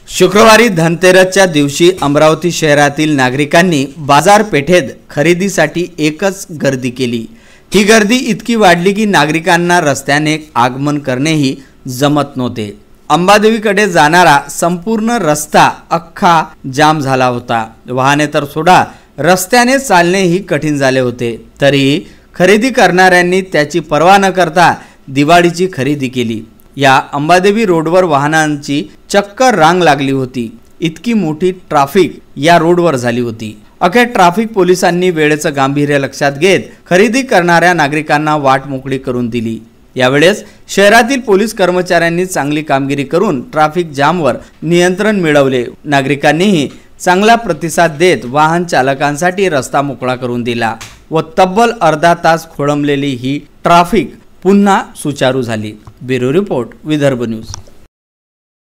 शुक्रवारी धनतेरसच्या दिवशी अमरावती शहरातील नागरिकांनी बाजारपेठेत खरेदीसाठी एकच गर्दी केली। ही गर्दी इतकी वाढली की नागरिकांना रस्त्याने आगमन करणेही जमत नव्हते। अंबादेवीकडे जाणारा संपूर्ण रस्ता अख्खा जाम झाला होता। वाहने तर सोडा, रस्त्याने चालणेही कठीण झाले होते। तरीही खरेदी करणाऱ्यांनी त्याची पर्वा न करता दिवाळीची खरेदी केली। या अंबादेवी रोडवर वाहनांची चक्क रांग लागली होती। इतकी मोठी ट्रॅफिक या रोडवर झाली होती। अखेर ट्रॅफिक पोलिसांनी वेळेचं गांभीर्य लक्षात घेत खरेदी करणाऱ्या नागरिकांना वाट मोकळी करून दिली। यावेळेस शहरातील पोलीस कर्मचाऱ्यांनी चांगली कामगिरी करून ट्रॅफिक जामवर नियंत्रण मिळवले। नागरिकांनीही चांगला प्रतिसाद देत वाहन चालकांसाठी रस्ता मोकळा करून दिला व तब्बल अर्धा तास खोळंबलेली ही ट्रॅफिक पुन्हा सुचारू झाली। Bureau report, Vidarbha news.